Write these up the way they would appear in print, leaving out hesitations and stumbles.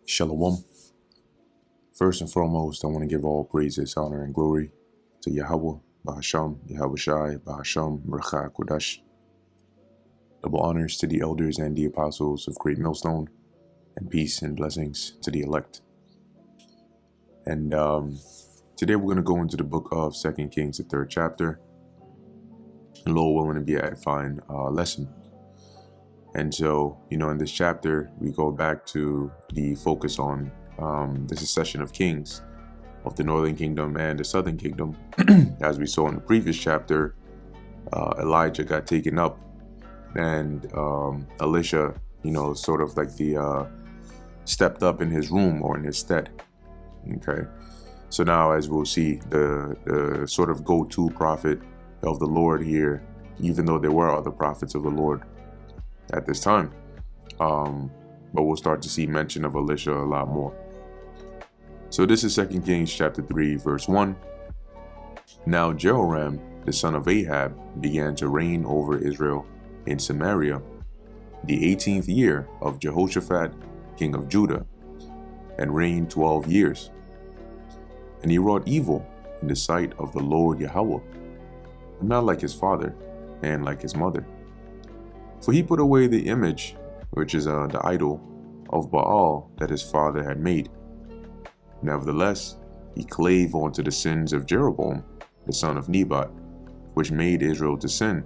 Shalom. First and foremost, I want to give all praises, honor, and glory to Yahweh, Bahasham, Yahweh Shai, Bahasham, Racha Kodash. Double honors to the elders and the apostles of Great Millstone, and peace and blessings to the elect. And today we're going to go into the book of 2 Kings, the 3rd chapter. And Lord willing, to be an edifying lesson. And so, in this chapter, we go back to the focus on the succession of kings of the northern kingdom and the southern kingdom. As we saw in the previous chapter, Elijah got taken up, and Elisha, sort of like stepped up in his room or in his stead. Okay, so now, as we'll see, the sort of go-to prophet of the Lord here, even though there were other prophets of the Lord at this time, but we'll start to see mention of Elisha a lot more. So this is 2 Kings chapter 3 verse 1. Now Jehoram the son of Ahab began to reign over Israel in Samaria the 18th year of Jehoshaphat king of Judah, and reigned 12 years. And he wrought evil in the sight of the Lord Yahweh, not like his father and like his mother. For he put away the image, which is the idol of Baal that his father had made. Nevertheless, he clave unto the sins of Jeroboam, the son of Nebat, which made Israel to sin.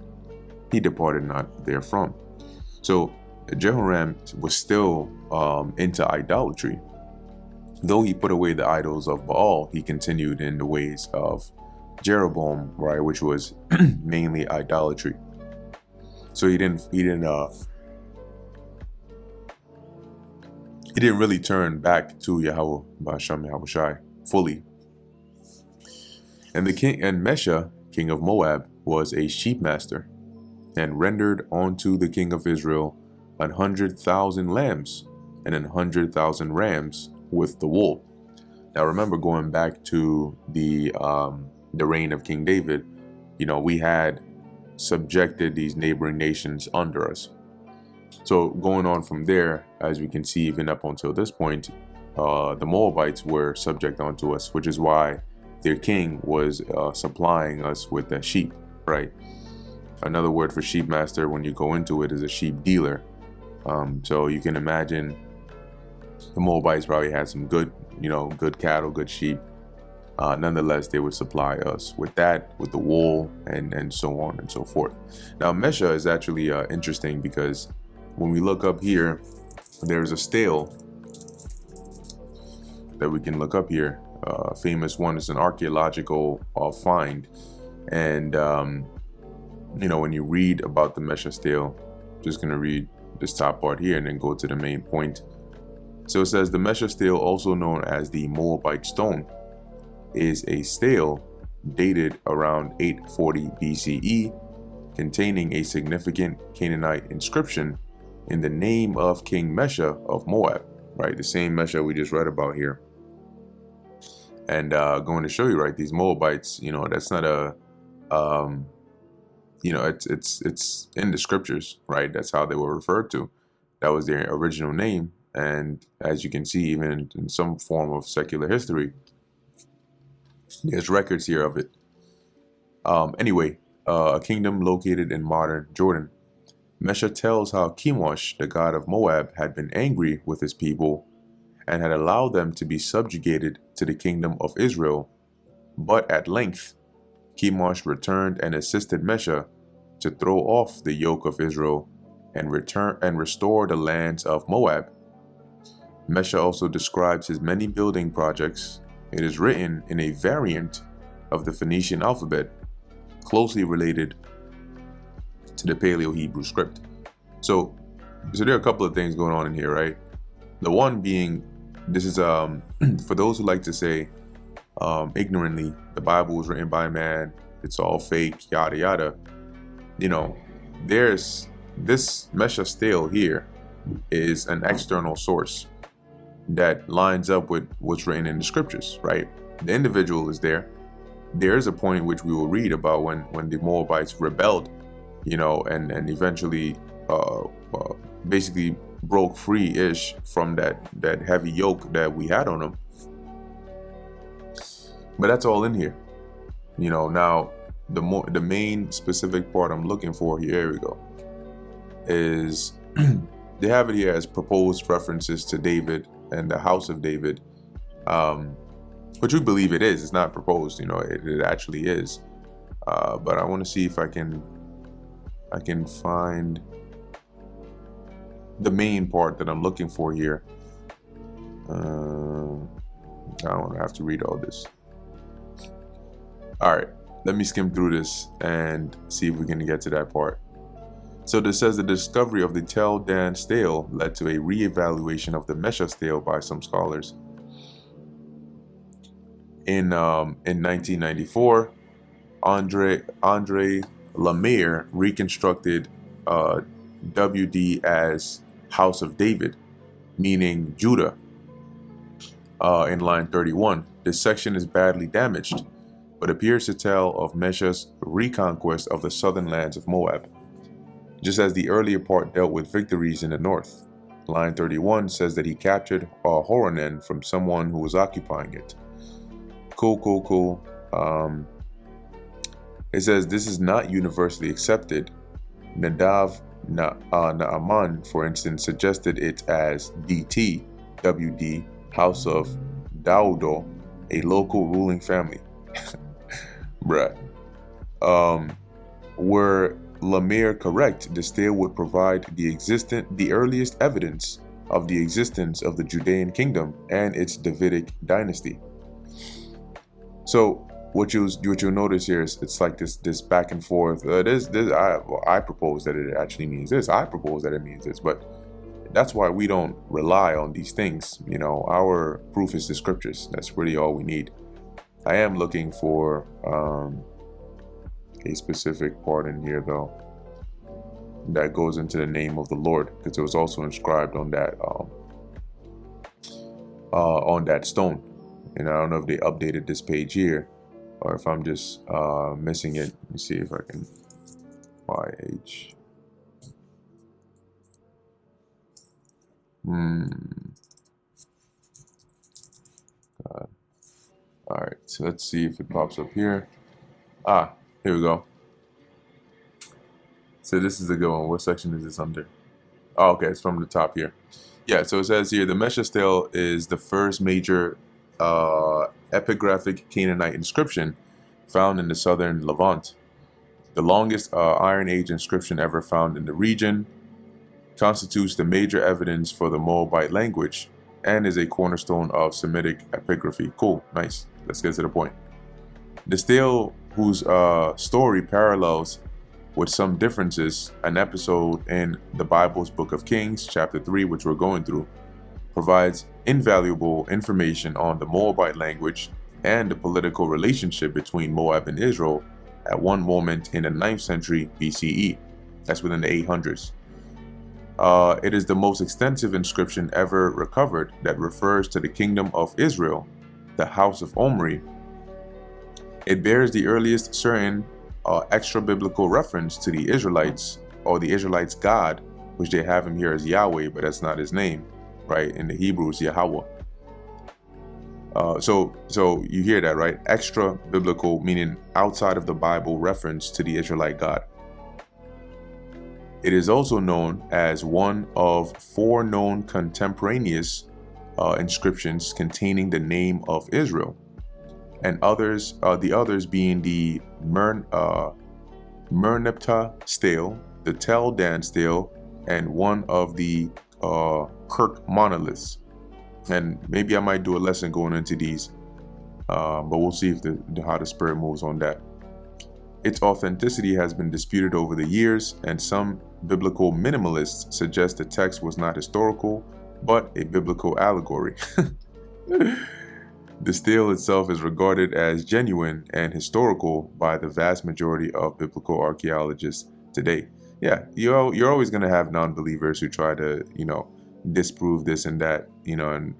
He departed not therefrom. So Jehoram was still into idolatry. Though he put away the idols of Baal, he continued in the ways of Jeroboam, right, which was mainly idolatry. So he didn't really turn back to Yahweh, Bahasham, Yahweh Shai, fully. And the king, and Mesha, king of Moab, was a sheep master, and rendered unto the king of Israel 100,000 lambs and 100,000 rams with the wool. Now remember, going back to the reign of King David, we had subjected these neighboring nations under us. So going on from there, as we can see, even up until this point, the Moabites were subject unto us, which is why their king was supplying us with the sheep, right? Another word for sheep master, when you go into it, is a sheep dealer. So you can imagine the Moabites probably had some good cattle, good sheep. Nonetheless, they would supply us with that, with the wool, and so on and so forth. Now, Mesha is actually interesting because when we look up here, there's a stele that we can look up here. Famous one is an archaeological find. And, when you read about the Mesha stele, just going to read this top part here and then go to the main point. So it says, the Mesha stele, also known as the Moabite stone, is a stele dated around 840 BCE, containing a significant Canaanite inscription in the name of King Mesha of Moab, right? The same Mesha we just read about here. And going to show you, right, these Moabites, that's not a, it's in the scriptures, right? That's how they were referred to. That was their original name. And as you can see, even in some form of secular history, there's records here of it. Anyway, a kingdom located in modern Jordan. Mesha tells how Chemosh, the god of Moab, had been angry with his people and had allowed them to be subjugated to the kingdom of Israel. But at length, Chemosh returned and assisted Mesha to throw off the yoke of Israel and restore the lands of Moab. Mesha also describes his many building projects. It is written in a variant of the Phoenician alphabet, closely related to the Paleo-Hebrew script. So there are a couple of things going on in here, right? The one being, this is for those who like to say ignorantly, the Bible was written by man, it's all fake, yada yada. There's this Mesha stele here is an external source that lines up with what's written in the scriptures, right? The individual is there. There is a point which we will read about when the Moabites rebelled, and eventually basically broke free-ish from that heavy yoke that we had on them. But that's all in here. Now the main specific part I'm looking for here we go, is they have it here as proposed references to David and the house of David, which we believe it is. It's not proposed, it actually is. But I want to see if I can find the main part that I'm looking for here. I don't want to have to read all this. All right, let me skim through this and see if we can get to that part. So this says the discovery of the Tel Dan stele led to a re-evaluation of the Mesha stele by some scholars. In 1994, Andre Lemire reconstructed WD as House of David, meaning Judah, in line 31. This section is badly damaged, but appears to tell of Mesha's reconquest of the southern lands of Moab, just as the earlier part dealt with victories in the north. Line 31 says that he captured Horonen from someone who was occupying it. Cool. It says this is not universally accepted. Nadav Naaman, for instance, suggested it as DT, WD, House of Daudo, a local ruling family. Bruh. Were Lemire correct, the stele would provide the earliest evidence of the existence of the Judean kingdom and its Davidic dynasty. So what you'll notice here is it's like this back and forth. I propose that it actually means this. I propose that it means this. But that's why we don't rely on these things. Our proof is the scriptures. That's really all we need. I am looking for a specific part in here though that goes into the name of the Lord, because it was also inscribed on that stone. And I don't know if they updated this page here or if I'm just missing it. Let me see if I can YH. God. All right, so let's see if it pops up here. Here we go. So this is a good one. What section is this under? Oh, okay, it's from the top here. Yeah, so it says here, the Mesha stele is the first major epigraphic Canaanite inscription found in the southern Levant. The longest Iron Age inscription ever found in the region, constitutes the major evidence for the Moabite language, and is a cornerstone of Semitic epigraphy. Cool, nice. Let's get to the point. The stele, whose story parallels with some differences an episode in the Bible's Book of Kings, chapter 3, which we're going through, provides invaluable information on the Moabite language and the political relationship between Moab and Israel at one moment in the 9th century BCE. That's within the 800s. It is the most extensive inscription ever recovered that refers to the kingdom of Israel, the house of Omri. It bears the earliest certain extra-biblical reference to the Israelites, or the Israelites' God, which they have him here as Yahweh, but that's not his name, right? In the Hebrew, it's Yahweh. So you hear that, right? Extra-biblical, meaning outside of the Bible reference to the Israelite God. It is also known as one of 4 known contemporaneous inscriptions containing the name of Israel, and the others being the Merneptah stele, the Tel Dan stele, and one of the Kirk monoliths. And maybe I might do a lesson going into these, but we'll see if how the Spirit moves on that. Its authenticity has been disputed over the years, and some biblical minimalists suggest the text was not historical, but a biblical allegory. The stele itself is regarded as genuine and historical by the vast majority of biblical archaeologists today. Yeah, you're always going to have non-believers who try to, disprove this and that, and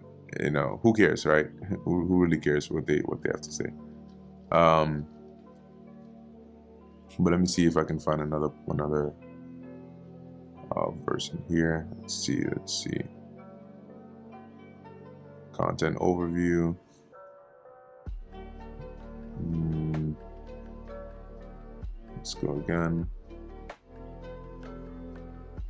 who cares, right? Who really cares what they have to say? But let me see if I can find another verse in here. Let's see. Content overview. Let's go again.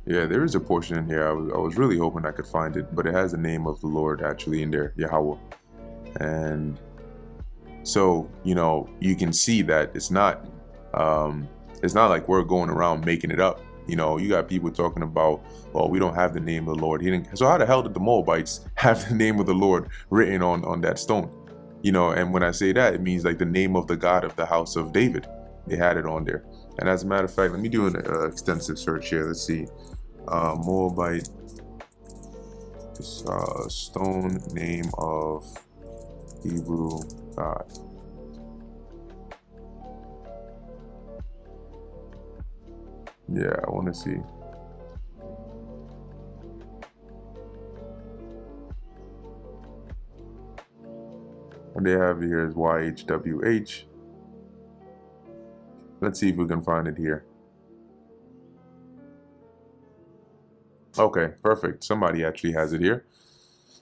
Yeah, there is a portion in here. I was really hoping I could find it, but it has the name of the Lord actually in there, Yahweh. And so, you can see that it's not like we're going around making it up. You got people talking about, well, we don't have the name of the Lord. So how the hell did the Moabites have the name of the Lord written on that stone? And when I say that, it means like the name of the God of the house of David. They had it on there. And as a matter of fact, let me do an extensive search here. Let's see. Moabite stone name of Hebrew God. Yeah, I want to see. What they have here is YHWH. Let's see if we can find it here. Okay, perfect. Somebody actually has it here.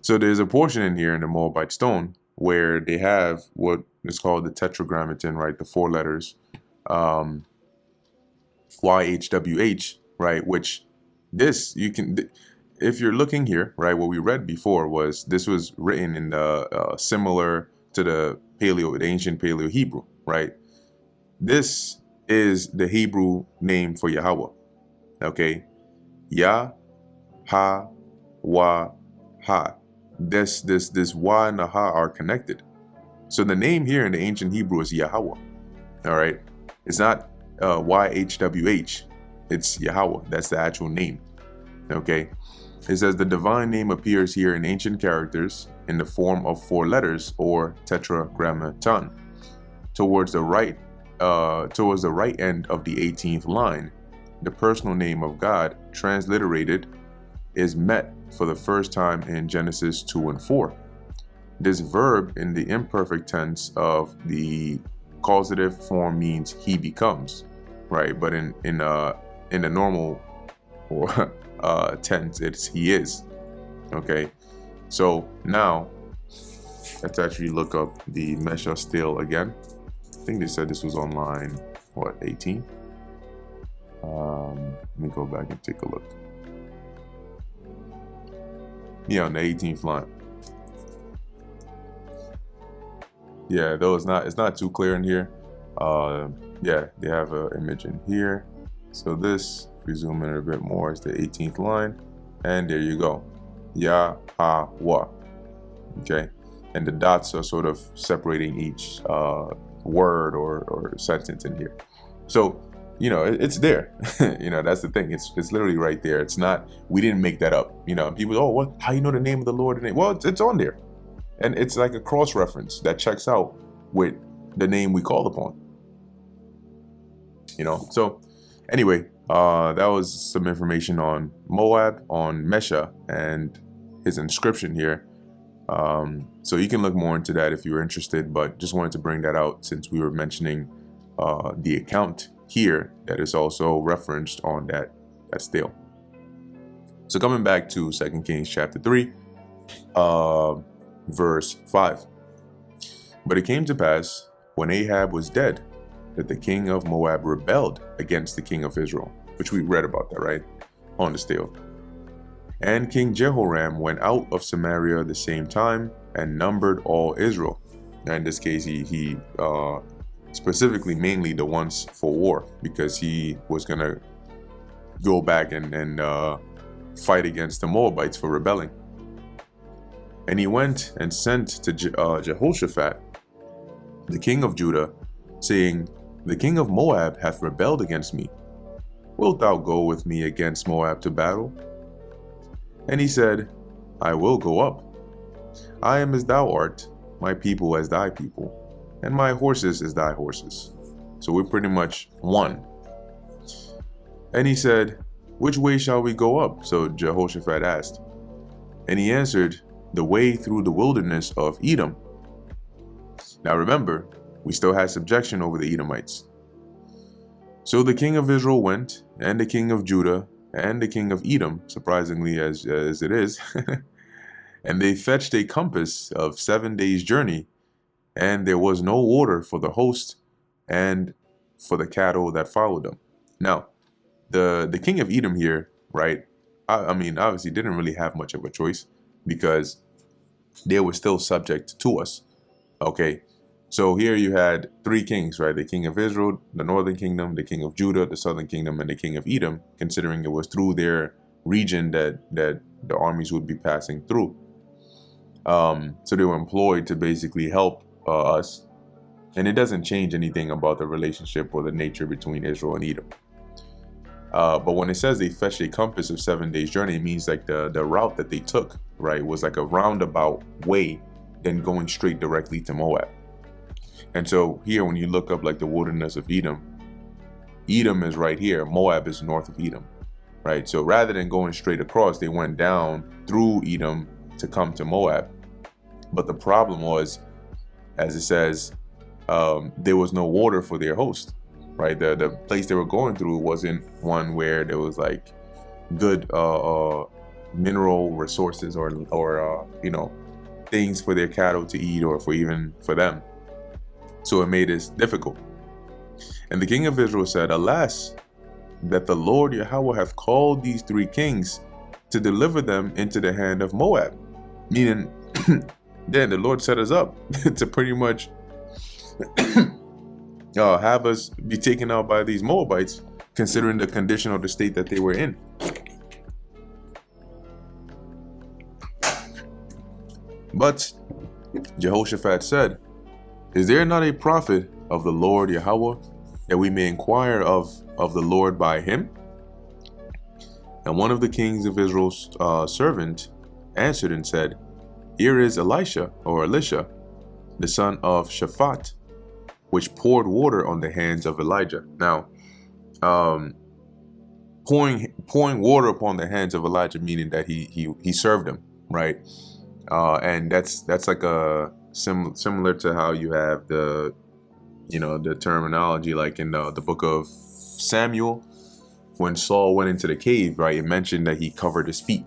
So there's a portion in here in the Moabite stone where they have what is called the tetragrammaton, right? The 4 letters, YHWH, right? Which this, if you're looking here, right? What we read before was this was written in the similar to the ancient Paleo Hebrew, right? This is the Hebrew name for Yahweh. Okay, Yah, Ha, Wa, Ha. This Wa and the Ha are connected. So the name here in the ancient Hebrew is Yahweh. All right, it's not YHWH. It's Yahweh. That's the actual name. Okay, it says the divine name appears here in ancient characters in the form of 4 letters or tetragrammaton. Towards the right end of the 18th line, the personal name of God, transliterated, is met for the first time in Genesis 2 and 4. This verb in the imperfect tense of the causative form means he becomes, right? But in the normal tense, it's he is. Okay, so now let's actually look up the Mesha Stele again. I think they said this was on line 18. Let me go back and take a look. Yeah, on the 18th line. Yeah, though it's not too clear in here. Yeah, they have an image in here. So this, if we zoom in a bit more, is the 18th line, and there you go, Yahweh. Okay, and the dots are sort of separating each word or sentence in here. So it's there. That's the thing. It's literally right there. It's not, we didn't make that up. People, oh, what? How you know the name of the Lord? Well, it's on there, and it's like a cross reference that checks out with the name we call upon. So anyway, that was some information on Moab, on Mesha, and his inscription here. So you can look more into that if you're interested, but just wanted to bring that out since we were mentioning the account here that is also referenced on that stele. So coming back to 2 Kings chapter 3, verse 5. But it came to pass, when Ahab was dead, that the king of Moab rebelled against the king of Israel, which we read about that, right? On the stele. And King Jehoram went out of Samaria the same time and numbered all Israel. Now in this case, he specifically mainly the ones for war, because he was going to go back and fight against the Moabites for rebelling. And he went and sent to Jehoshaphat, the king of Judah, saying, the king of Moab hath rebelled against me. Wilt thou go with me against Moab to battle? And he said, I will go up. I am as thou art, my people as thy people, and my horses as thy horses. So we're pretty much one. And he said, which way shall we go up? So Jehoshaphat asked. And he answered, the way through the wilderness of Edom. Now remember, we still had subjection over the Edomites. So the king of Israel went, and the king of Judah, and the king of Edom, surprisingly as it is, and they fetched a compass of 7 days' journey, and there was no water for the host and for the cattle that followed them. Now, the king of Edom here, right? I mean, obviously didn't really have much of a choice because they were still subject to us. Okay, so here you had 3 kings, right? The king of Israel, the northern kingdom, the king of Judah, the southern kingdom, and the king of Edom, considering it was through their region that the armies would be passing through. So they were employed to basically help us. And it doesn't change anything about the relationship or the nature between Israel and Edom. But when it says they fetched a compass of 7 days' journey, it means like the route that they took, right, was like a roundabout way than going straight directly to Moab. And so here, when you look up like the wilderness of Edom, Edom is right here. Moab is north of Edom, right? So rather than going straight across, they went down through Edom to come to Moab. But the problem was, as it says, there was no water for their host, right? The place they were going through wasn't one where there was like good mineral resources or things for their cattle to eat or for them. So it made it difficult. And the king of Israel said, "Alas, that the Lord Yahweh hath called these 3 kings to deliver them into the hand of Moab." Meaning, then the Lord set us up to pretty much have us be taken out by these Moabites, considering the condition or the state that they were in. But Jehoshaphat said, "Is there not a prophet of the Lord Yahweh, that we may inquire of the Lord by him?" And one of the kings of Israel's servant answered and said, "Here is Elisha, the son of Shaphat, which poured water on the hands of Elijah." Now, pouring water upon the hands of Elijah, meaning that he served him, right? And that's like a similar to how you have the terminology like in the book of Samuel, when Saul went into the cave, right? It mentioned that he covered his feet.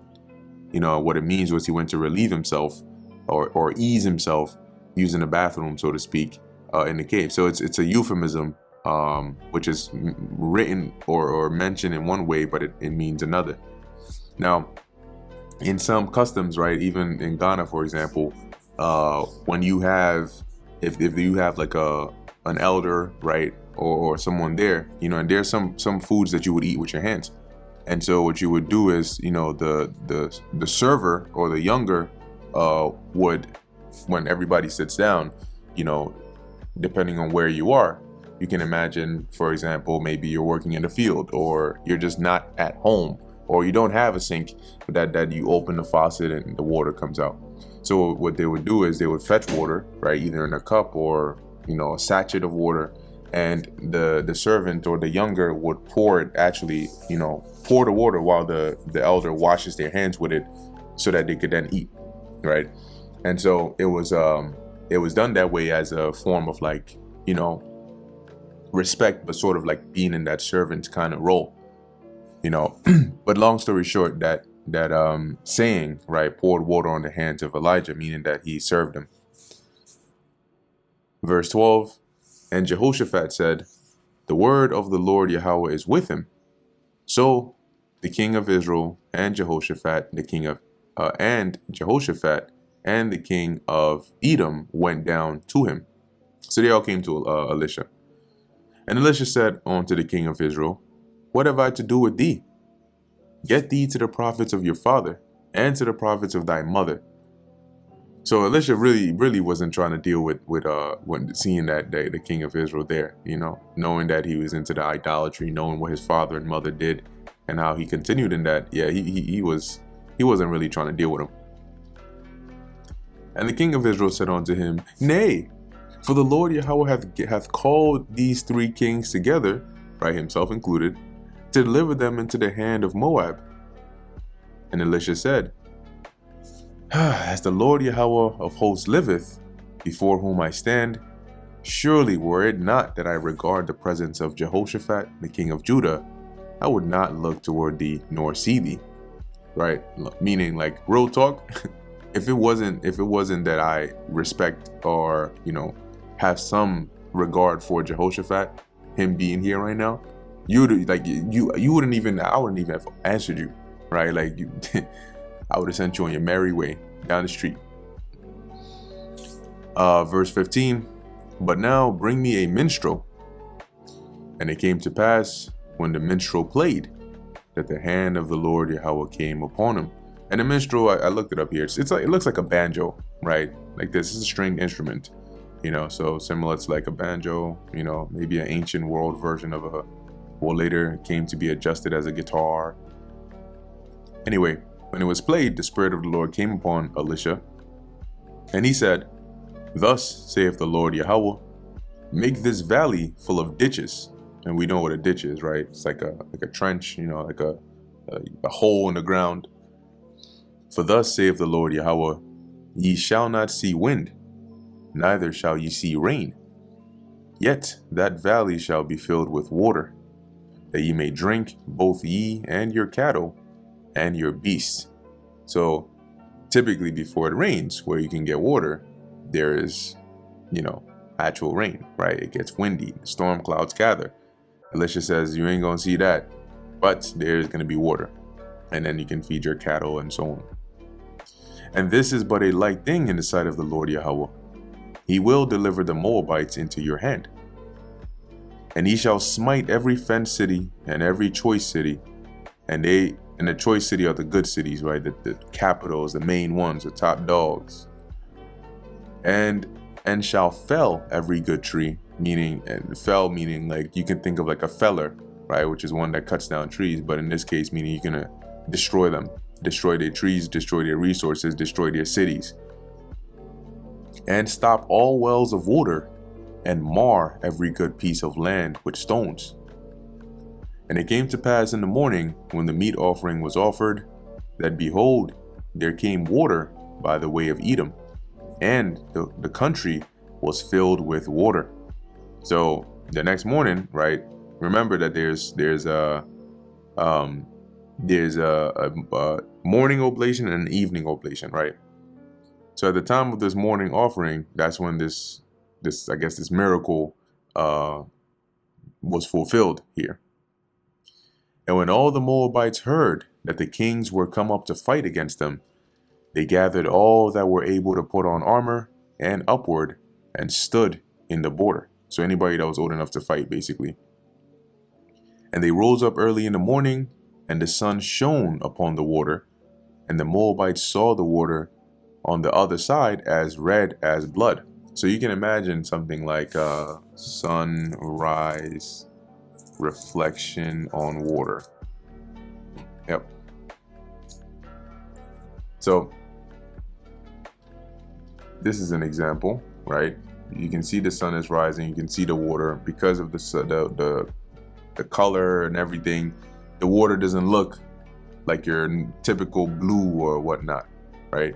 What it means was he went to relieve himself or ease himself using the bathroom, so to speak, in the cave. So it's a euphemism, which is written or mentioned in one way, but it means another. Now, in some customs, right, even in Ghana, for example, when you have, if you have like an elder, right, or someone there, and there's some foods that you would eat with your hands. And so what you would do is, the server or the younger would, when everybody sits down, depending on where you are, you can imagine, for example, maybe you're working in the field, or you're just not at home, or you don't have a sink that you open the faucet and the water comes out. So what they would do is they would fetch water, right, either in a cup or a sachet of water, and the servant or the younger would pour the water while the elder washes their hands with it, so that they could then eat, right? And so it was done that way as a form of like respect, but sort of like being in that servant kind of role, But long story short, that saying, right, poured water on the hands of Elijah, meaning that he served him. Verse 12, and Jehoshaphat said, "The word of the Lord Yahweh is with him." So the king of Israel and Jehoshaphat, Jehoshaphat and the king of Edom went down to him. So they all came to Elisha. And Elisha said unto the king of Israel, "What have I to do with thee? Get thee to the prophets of your father, and to the prophets of thy mother." So Elisha really wasn't trying to deal with when seeing that the king of Israel there, knowing that he was into the idolatry, knowing what his father and mother did, and how he continued in that. Yeah, he wasn't really trying to deal with him. And the king of Israel said unto him, "Nay, for the Lord Yahweh hath called these 3 kings together," right, himself included, "to deliver them into the hand of Moab." And Elisha said, "As the Lord Yahweh of hosts liveth, before whom I stand, surely were it not that I regard the presence of Jehoshaphat, the king of Judah, I would not look toward thee nor see thee. Right? Meaning, like, real talk, if it wasn't that I respect or, have some regard for Jehoshaphat, him being here right now, you wouldn't even, I wouldn't even have answered you, right? Like, I would have sent you on your merry way down the street. Verse 15, but now bring me a minstrel. And it came to pass, when the minstrel played, that the hand of the Lord Yahweh came upon him. And the minstrel, I looked it up here. It's like, it looks like a banjo, right? Like this is a stringed instrument, so similar to like a banjo, maybe an ancient world version of what later came to be adjusted as a guitar. Anyway, when it was played, the Spirit of the Lord came upon Elisha, and he said, thus saith the Lord Yahweh, make this valley full of ditches. And we know what a ditch is, right? It's like a trench, like a hole in the ground. For thus saith the Lord Yahweh, ye shall not see wind, neither shall ye see rain. Yet that valley shall be filled with water, that ye may drink, both ye and your cattle and your beasts. So typically before it rains, where you can get water, there is, actual rain, right? It gets windy, the storm clouds gather. Elisha says, you ain't gonna see that, but there's gonna be water, and then you can feed your cattle and so on. And this is but a light thing in the sight of the Lord Yahweh. He will deliver the Moabites into your hand. And he shall smite every fenced city and every choice city, and the choice city are the good cities, right? The capitals, the main ones, the top dogs. And shall fell every good tree, meaning like you can think of like a feller, right, which is one that cuts down trees, but in this case meaning you're gonna destroy them, destroy their trees, destroy their resources, destroy their cities, and stop all wells of water, and mar every good piece of land with stones. And it came to pass in the morning, when the meat offering was offered, that behold, there came water by the way of Edom, and the country was filled with water. So the next morning, right? Remember that there's a morning oblation and an evening oblation, right? So at the time of this morning offering, that's when this miracle was fulfilled here. And when all the Moabites heard that the kings were come up to fight against them, they gathered all that were able to put on armor and upward, and stood in the border. So anybody that was old enough to fight, basically. And they rose up early in the morning, and the sun shone upon the water, and the Moabites saw the water on the other side as red as blood. So you can imagine something like sunrise reflection on water. Yep. So this is an example, right? You can see the sun is rising. You can see the water because of the color and everything. The water doesn't look like your typical blue or whatnot, right?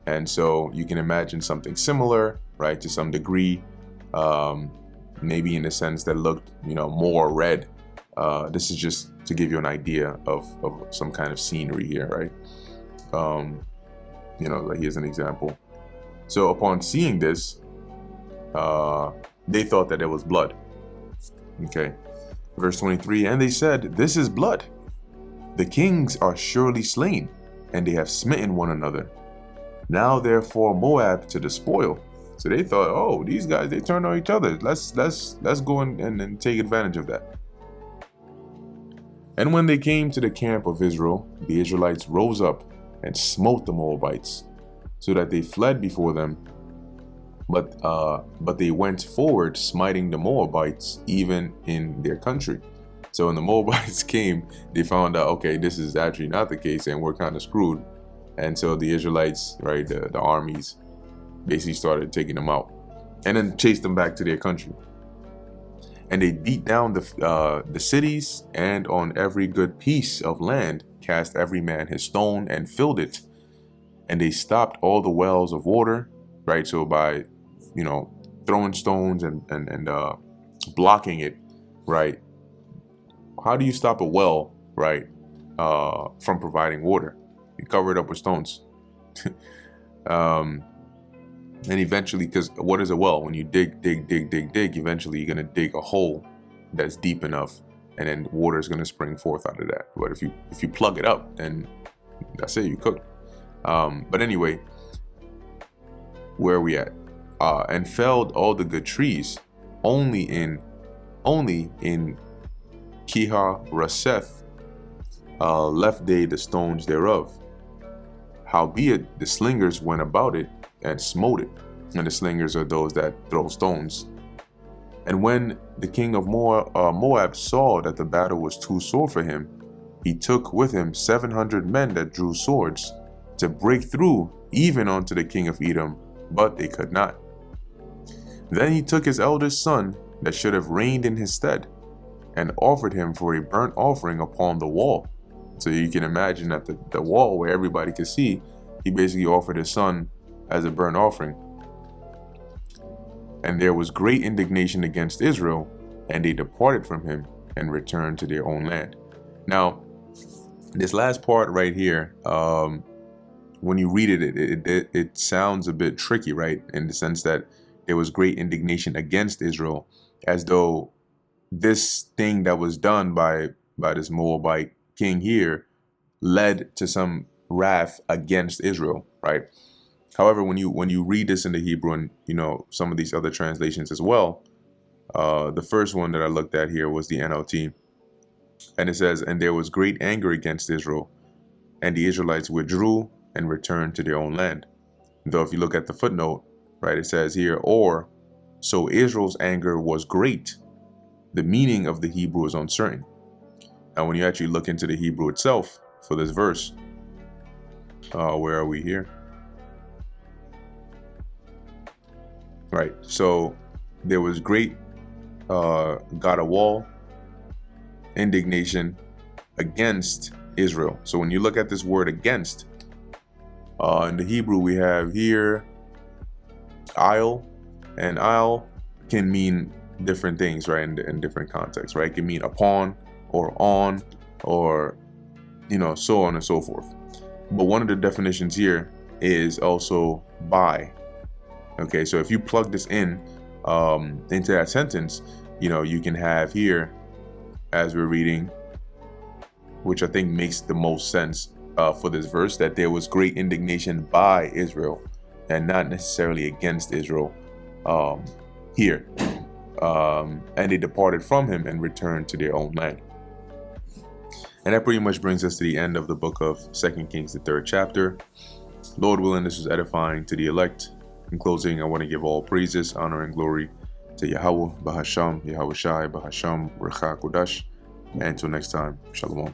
And so you can imagine something similar, right, to some degree, maybe in the sense that looked, more red. This is just to give you an idea of some kind of scenery here, right? Like here's an example. So upon seeing this, they thought that it was blood. Okay. Verse 23, and they said, this is blood. The kings are surely slain, and they have smitten one another. Now therefore Moab to the spoil. So they thought, oh, these guys, they turned on each other. Let's go and take advantage of that. And when they came to the camp of Israel, the Israelites rose up and smote the Moabites, so that they fled before them. But they went forward, smiting the Moabites even in their country. So when the Moabites came, they found out, okay, this is actually not the case, and we're kind of screwed. And so the Israelites, right, the armies, basically started taking them out, and then chased them back to their country. And they beat down the cities, and on every good piece of land cast every man his stone and filled it. And they stopped all the wells of water, right? So by, throwing stones and blocking it, right? how do you stop a well, right, from providing water? You cover it up with stones. And eventually, because what is a well? When you dig, eventually you're going to dig a hole that's deep enough, and then water is going to spring forth out of that. But if you plug it up, then that's it, you cook. But anyway, where are we at? And felled all the good trees, only in Kiha Raseth left they the stones thereof. Howbeit the slingers went about it and smote it. And the slingers are those that throw stones. And when the king of Moab saw that the battle was too sore for him, he took with him 700 men that drew swords to break through even unto the king of Edom, but they could not. Then he took his eldest son that should have reigned in his stead, and offered him for a burnt offering upon the wall. So you can imagine that the wall where everybody could see, he basically offered his son as a burnt offering. And there was great indignation against Israel, and they departed from him and returned to their own land. Now, this last part right here, when you read it sounds a bit tricky, right? In the sense that there was great indignation against Israel, as though this thing that was done by this Moabite king here led to some wrath against Israel, right? However, when you read this in the Hebrew, and some of these other translations as well, the first one that I looked at here was the NLT, and it says, "And there was great anger against Israel, and the Israelites withdrew and returned to their own land." Though if you look at the footnote, right, it says here, "Or so Israel's anger was great." The meaning of the Hebrew is uncertain. Now, when you actually look into the Hebrew itself for this verse, where are we here? Right, so there was great God of wall indignation against Israel. So when you look at this word against, in the Hebrew we have here isle, and isle can mean different things, right, in different contexts, right? It can mean upon or on, or so on and so forth. But one of the definitions here is also by. Okay, so if you plug this in into that sentence, you can have here, as we're reading, which I think makes the most sense for this verse, that there was great indignation by Israel and not necessarily against Israel here. And they departed from him and returned to their own land. And that pretty much brings us to the end of the book of 2 Kings, the 3rd chapter. Lord willing, this was edifying to the elect. In closing, I want to give all praises, honor, and glory to Yahweh, Bahasham, Yahweh Shai, Bahasham, Ruach HaKodesh. And until next time, Shalom.